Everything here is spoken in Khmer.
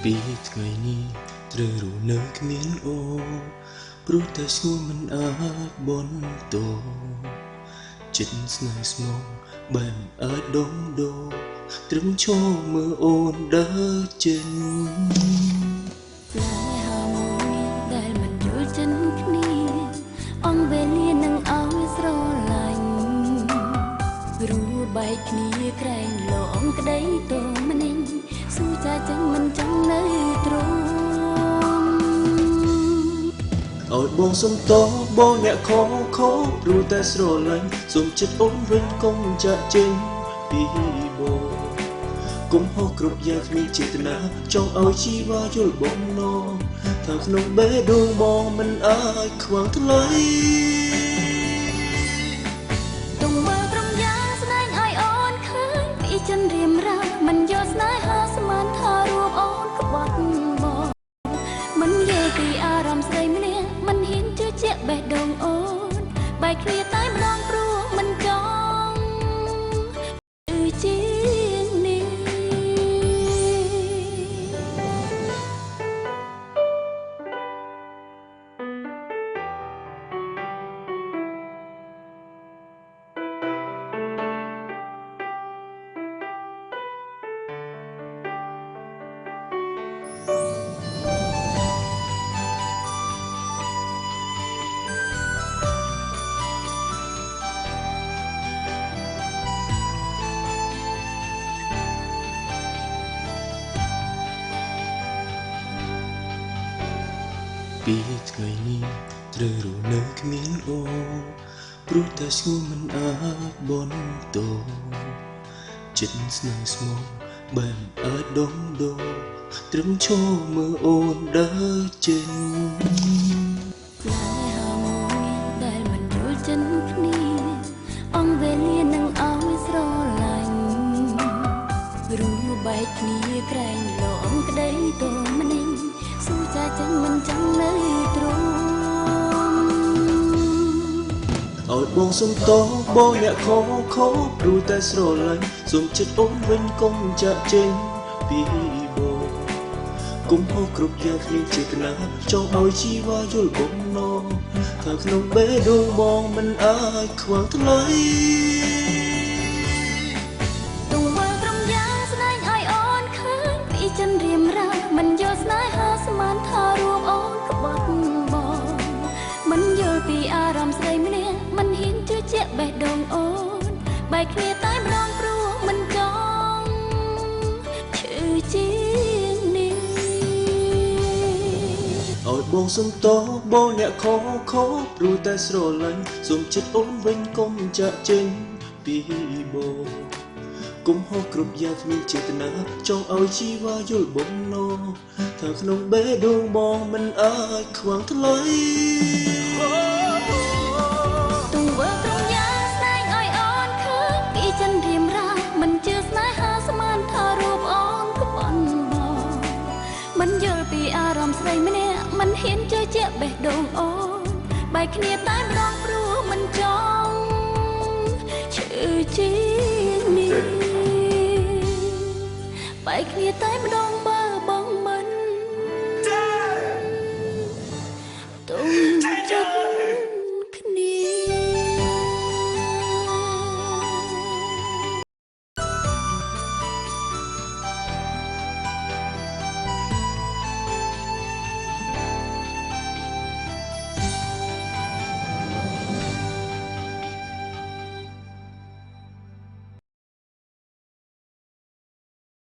ពីថ្ងៃនេះត្រូវរស់នៅគ្មានអូព្រោះតែស្ងួនមិនអាចបន្តោចិត្តស្នេហ៍ស្មោះបែបអាចដងដោត្រឹមឈរមើលអូនដើរចេញស្នេហាមួយដែលមិនយល់ចិនគ្នាអងវេលានឹងឲ្យស្រឡាញ់រួបែកគ្នាក្រែងលងក្តីតោម្នេញស៊ូចាចឹងមិនចង់នៅទ្រង់ឲ្យបងសុំតបងអ្នកខំព្រោះតែស្រឡាញ់សុំចិត្តអូនវិញកុំចាក់ចេញពីបងកុំហោះគ្រប់យ៉ាងគ្មានចេតនាចង់ឲ្យជីវ៉ាយល់បំណងថាក្នុងបេះដូងបងមិនអាចខ្វល់ថ្លៃទុំមើលត្រង់យ៉ាងស្នេហ៍ឲ្យអូនឃើញពីចិនរៀមរាមិនយកស្នេហាស្មានថារួបអូនក្បត់បងមិនយល់ពីអារម្មណ៍ស្រីម្នាក់មិនហ៊ានជឿជាក់បេះដូងអូនបែកគ្នាតែម្ដងព្រោះមិនចង់ជានេះពីថ្ងៃនេះត្រូវរស់នៅគ្មានអូព្រោះតែស្ងួនមិនអាចបន្តោចិត្តស្នេហ៍ស្មោះបែបអាចដងដោត្រឹមឈរមើលអូនដើរចេញស្នេហាមួយដែលមិនយល់ចិនគ្នាអងវេលានឹងឲ្យស្រឡាញ់រួបែកគ្នាក្រែងលងក្តីតោម្នេញស៊ូចាចឹងមិនចង់នៅទ្រង់ឲ្យបងសុំតបងអ្នកខំព្រោះតែស្រឡាញ់សុំចិត្តអូនវិញកុំចាក់ចេញពីបងកុំហោះគ្រប់យ៉ាងគ្មានចេតនាចង់ឲ្យជីវ៉ាយល់បំណងថាក្នុងបេះដូងបងមិនអាចខ្វល់ថ្លៃទុំមើលត្រង់យ៉ាងស្នេហ៍ឲ្យអូនឃើញពីចិនរៀមរាមិនយកស្នេហាស្មានថារួបអូនក្បត់បងមិនយល់ពីអារម្មណ៍ស្រីម្នាក់មិនហ៊ានជឿជាក់បេះដូងអូនបែកគ្នាតែម្ដងព្រោះមិនចង់ឈឺជាងនេះឲ្យបងសុំតបងអ្នកខំព្រោះតែស្រឡាញ់សុំចិត្តអូនវិញកុំចាក់ចេញពីបងកុំហោះគ្រប់យ៉ាងគ្មានចេតនាចង់ឲ្យជីវ៉ាយល់បំណងថាក្នុងបេះដូងបងមិនអាចខ្វល់ថ្លៃទង្វើត្រង់យ៉ាងស្នេហ៍ឲ្យអូនឃើញពីចិនរៀមរាមិនជឿស្នេហាស្មានថារូបអូនក្បត់បងមិនយល់ពីអារម្មណ៍ស្រីម្នាក់មិនហ៊ានជឿជាក់បេះដូងអូនបែកគ្នាតែម្ដងព្រោះមិនចង់ឈឺជាងនេះបែកគ្នាតែម្ដង